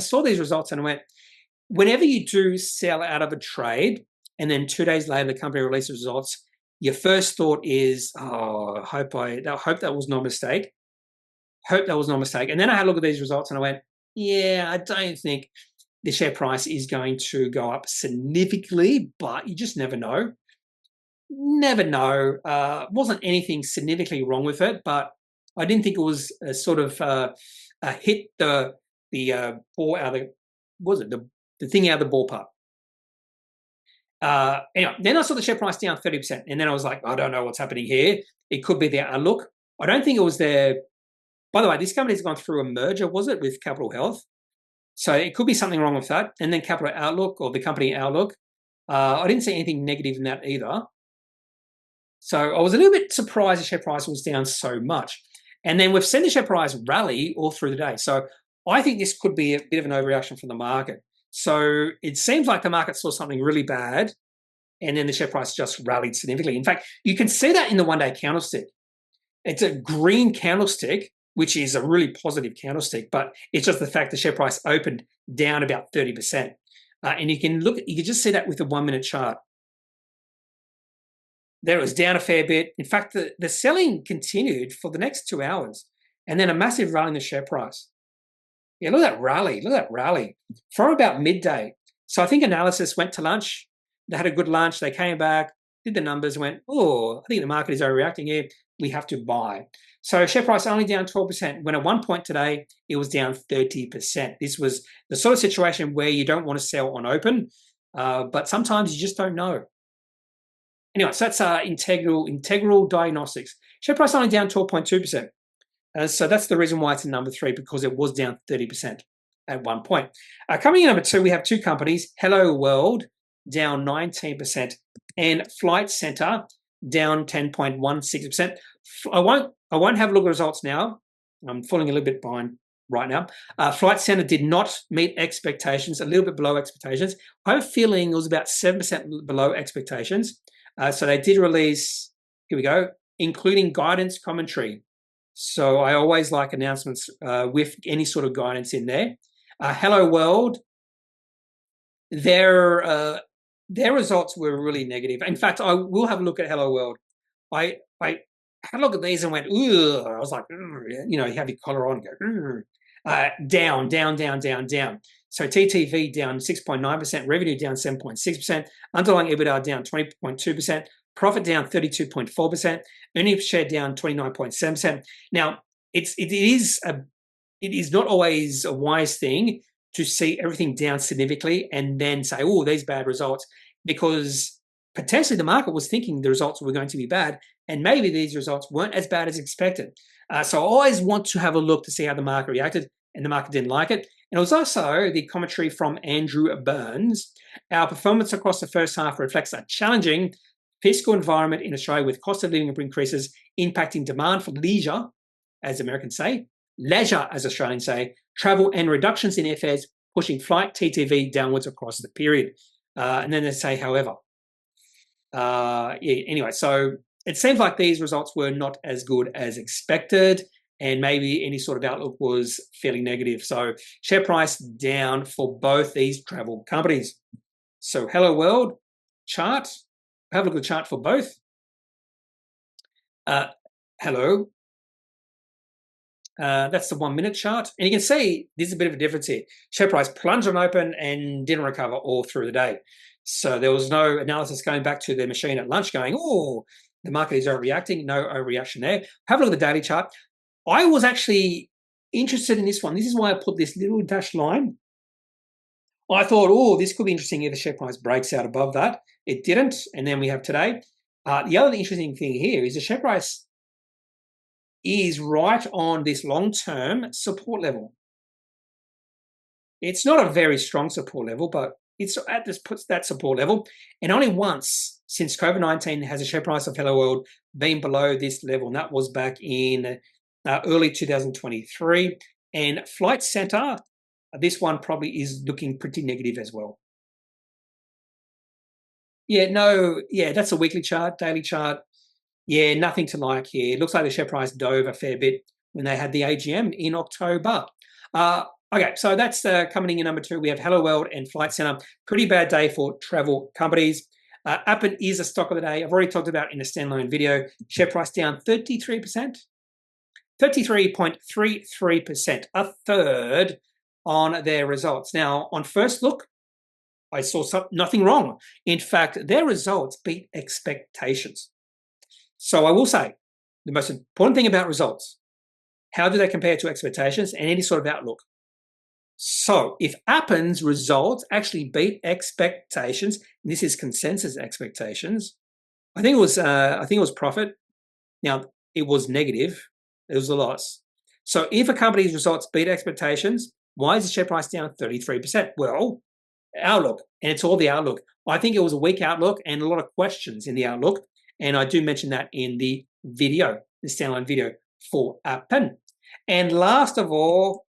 A: saw these results and I went, whenever you do sell out of a trade and then 2 days later the company releases results, your first thought is, oh, I hope that was not a mistake. Hope that was not a mistake. And then I had a look at these results and I went, yeah, I don't think the share price is going to go up significantly, but you just never know. Never know. Wasn't anything significantly wrong with it, but I didn't think it was a sort of hit the ball out of the thing out of the ballpark. Anyway, then I saw the share price down 30%, and then I was like, I don't know what's happening here. It could be their outlook. I don't think it was their. By the way, this company's gone through a merger, was it, with Capral Health? So it could be something wrong with that. And then Capral Outlook or the company Outlook, I didn't see anything negative in that either. So I was a little bit surprised the share price was down so much. And then we've seen the share price rally all through the day. So I think this could be a bit of an overreaction from the market. So it seems like the market saw something really bad, and then the share price just rallied significantly. In fact, you can see that in the one-day candlestick. It's a green candlestick, which is a really positive candlestick, but it's just the fact the share price opened down about 30%. And you can just see that with the 1 minute chart. There it was down a fair bit. In fact, the selling continued for the next 2 hours, and then a massive rally in the share price. Yeah, look at that rally. Look at that rally from about midday. So I think analysis went to lunch. They had a good lunch. They came back, did the numbers, went, oh, I think the market is overreacting here. We have to buy. So share price only down 12%, when at one point today, it was down 30%. This was the sort of situation where you don't want to sell on open, but sometimes you just don't know. Anyway, so that's Integral Diagnostics. Share price only down 12.2%. So that's the reason why it's in number 3, because it was down 30% at one point. Coming in number 2, we have 2 companies, Hellowolrd down 19% and Flight Centre down 10.16%. I won't have a look at results now. I'm falling a little bit behind right now. Flight Centre did not meet expectations, a little bit below expectations. I have a feeling it was about 7% below expectations. So they did release, here we go, including guidance commentary. So I always like announcements with any sort of guidance in there. Hellowolrd, their results were really negative. In fact, I will have a look at Hellowolrd. I had a look at these and went, ugh. I was like, you have your collar on, down. So TTV down 6.9%, revenue down 7.6%, underlying EBITDA down 20.2%, profit down 32.4%, earnings per share down 29.7%. Now, it is not always a wise thing to see everything down significantly and then say, oh, these bad results, because potentially the market was thinking the results were going to be bad, and maybe these results weren't as bad as expected. So I always want to have a look to see how the market reacted, and the market didn't like it. And it was also the commentary from Andrew Burns. Our performance across the first half reflects a challenging fiscal environment in Australia, with cost of living increases impacting demand for leisure, as Americans say, leisure, as Australians say, travel, and reductions in airfares pushing flight TTV downwards across the period. And then they say, however. Anyway, so it seems like these results were not as good as expected, and maybe any sort of outlook was fairly negative. So share price down for both these travel companies. So Hellowolrd chart. Have a look at the chart for both. Hello. That's the 1 minute chart. And you can see there's a bit of a difference here. Share price plunged on open and didn't recover all through the day. So there was no analysis going back to the machine at lunch going, oh, the market is overreacting. No overreaction there. Have a look at the daily chart. I was actually interested in this one. This is why I put this little dashed line. I thought, oh, this could be interesting if the share price breaks out above that. It didn't, and then we have today. The other interesting thing here is the share price is right on this long-term support level. It's not a very strong support level, but it's at this puts that support level. And only once since COVID-19 has the share price of Hellowolrd been below this level, and that was back in early 2023. And Flight Centre, this one probably is looking pretty negative as well. Yeah, that's a weekly chart, daily chart. Yeah, nothing to like here. It looks like the share price dove a fair bit when they had the AGM in October. Okay, so that's coming in number 2. We have Hellowolrd and Flight Centre. Pretty bad day for travel companies. Appen is a stock of the day. I've already talked about in a standalone video. Share price down 33%. 33.33%, a third on their results. Now, on first look, I saw nothing wrong. In fact, their results beat expectations. So I will say, the most important thing about results, how do they compare to expectations and any sort of outlook? So if Appen's results actually beat expectations, and this is consensus expectations, I think it was profit. Now, it was negative. It was a loss. So if a company's results beat expectations, why is the share price down 33%? Well, outlook, and it's all the outlook. I think it was a weak outlook and a lot of questions in the outlook, and I do mention that in the video, the standalone video for Appen. And last of all,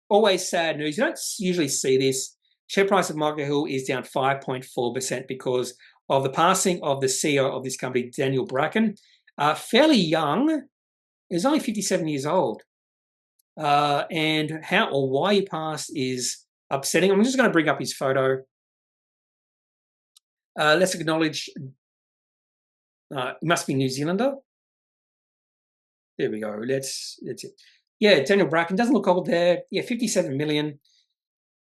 A: always sad news. You don't usually see this. Share price of Michael Hill is down 5.4% because of the passing of the CEO of this company, Daniel Bracken. Fairly young. He was only 57 years old. And how or why he passed is upsetting. I'm just going to bring up his photo. Let's acknowledge he must be New Zealander. There we go. That's it. Yeah, Daniel Bracken doesn't look old there. Yeah, 57 million.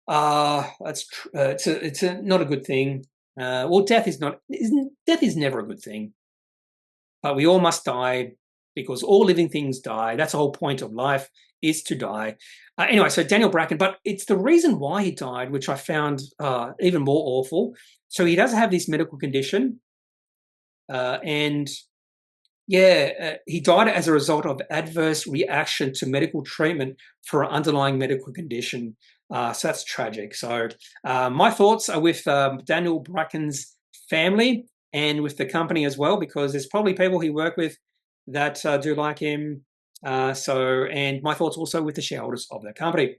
A: It's not a good thing. Well, death is never a good thing. But we all must die because all living things die. That's the whole point of life, is to die. Anyway, so Daniel Bracken, but it's the reason why he died, which I found even more awful. So he does have this medical condition, and he died as a result of adverse reaction to medical treatment for an underlying medical condition. So that's tragic. So my thoughts are with Daniel Bracken's family and with the company as well, because there's probably people he worked with that do like him. And my thoughts also with the shareholders of the company.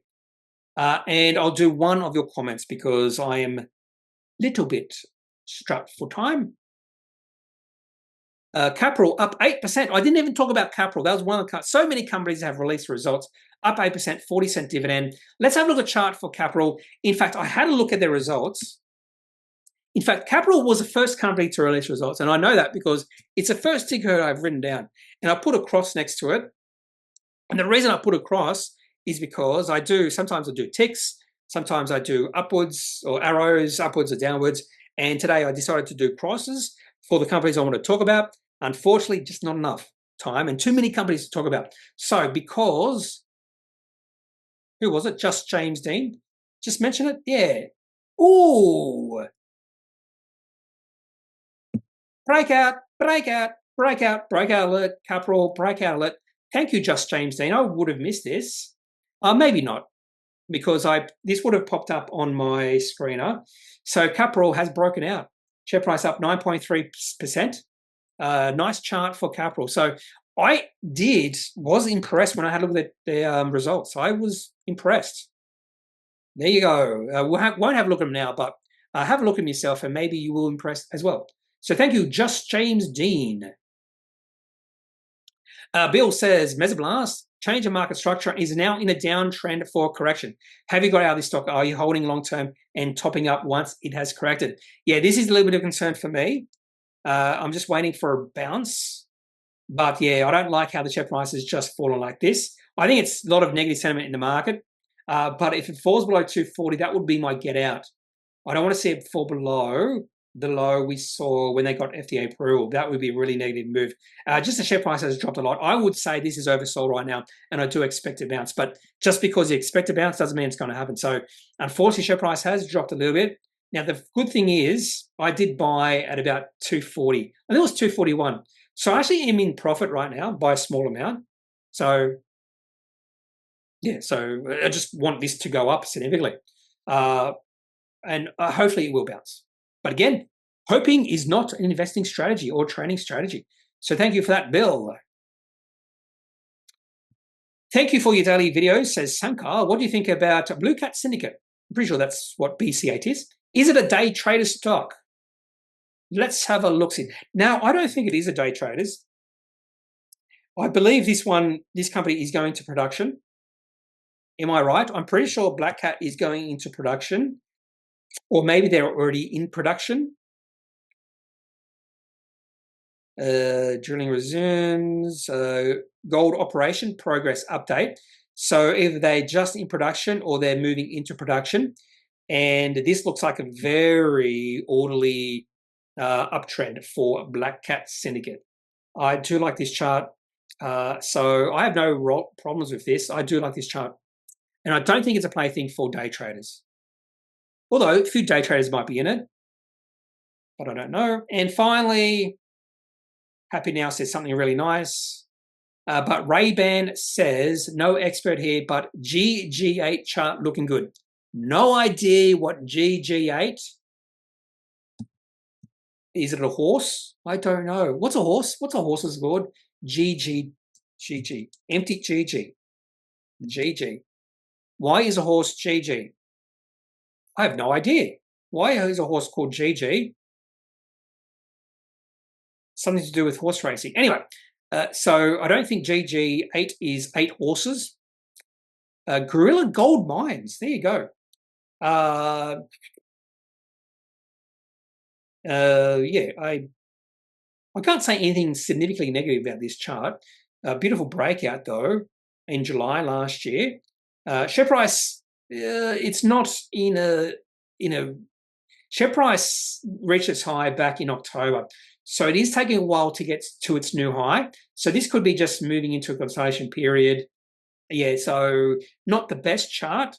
A: And I'll do one of your comments because I am a little bit strapped for time. Capral up 8%. I didn't even talk about Capral. That was one of the so many companies have released results. Up 8%, 40-cent dividend. Let's have a look at the chart for Capral. In fact, I had a look at their results. In fact, Capral was the first company to release results, and I know that because it's the first ticker I've written down, and I put a cross next to it. And the reason I put a cross is because sometimes I do ticks, sometimes I do upwards or arrows, upwards or downwards, and today I decided to do crosses for the companies I want to talk about. Unfortunately, just not enough time and too many companies to talk about. So because, who was it? Just James Dean? Just mention it? Yeah. Ooh. Breakout alert, Capral, breakout alert. Thank you, Just James Dean. I would have missed this. Maybe not, because this would have popped up on my screener. So Capral has broken out. Share price up 9.3%. Nice chart for Capral. So I was impressed when I had a look at their results. I was impressed. There you go. Won't have a look at them now, but have a look at them yourself and maybe you will impress as well. So thank you, Just James Dean. Bill says, Mesoblast, change of market structure is now in a downtrend for correction. Have you got out of this stock? Are you holding long-term and topping up once it has corrected? Yeah, this is a little bit of concern for me. I'm just waiting for a bounce. But yeah, I don't like how the share price has just fallen like this. I think it's a lot of negative sentiment in the market. But if it falls below 240, that would be my get out. I don't want to see it fall below the low we saw when they got FDA approval. That would be a really negative move. Just the share price has dropped a lot. I would say this is oversold right now, and I do expect a bounce. But just because you expect a bounce doesn't mean it's going to happen. So unfortunately, share price has dropped a little bit. Now, the good thing is I did buy at about 240. I think it was 241. So I actually am in profit right now by a small amount. So, yeah, so I just want this to go up significantly. And hopefully it will bounce. But again, hoping is not an investing strategy or training strategy. So thank you for that, Bill. Thank you for your daily videos, says Sankar. What do you think about Blue Cat Syndicate? I'm pretty sure that's what BC8 is. Is it a day trader stock? Let's have a look. Now, I don't think it is a day traders. I believe this company is going to production. Am I right? I'm pretty sure Black Cat is going into production, or maybe they're already in production. Drilling resumes, gold operation progress update. So either they're just in production or they're moving into production. And this looks like a very orderly uptrend for Black Cat Syndicate. I do like this chart. So I have no problems with this. I do like this chart. And I don't think it's a plaything for day traders. Although a few day traders might be in it, but I don't know. And finally, Happy Now says something really nice. But Ray-Ban says, no expert here, but GG8 chart looking good. No idea what GG8. Is it a horse? I don't know. What's a horse? What's a horse's called? GG. Empty GG. GG. Why is a horse GG? I have no idea. Why is a horse called GG? Something to do with horse racing. Anyway, so I don't think GG8 is 8 horses. Gorilla Gold Mines. There you go. Yeah, I can't say anything significantly negative about this chart. Beautiful breakout though in July last year. Share price, it's not in a share price reached its high back in October. So it is taking a while to get to its new high. So this could be just moving into a consolidation period. Yeah, so not the best chart.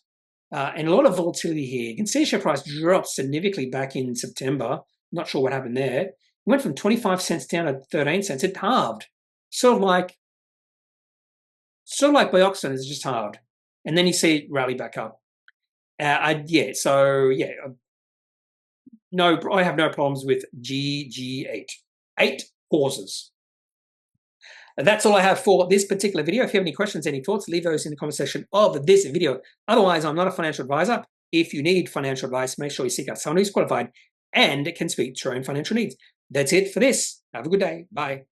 A: And a lot of volatility here. You can see share price dropped significantly back in September. Not sure what happened there. It went from 25 cents down to 13 cents. It halved. Sort of like Bioxyne is just halved. And then you see it rally back up. No, I have no problems with GG8. 8 horses. That's all I have for this particular video. If you have any questions, any thoughts, leave those in the comment section of this video. Otherwise, I'm not a financial advisor. If you need financial advice, make sure you seek out someone who's qualified and can speak to your own financial needs. That's it for this. Have a good day. Bye.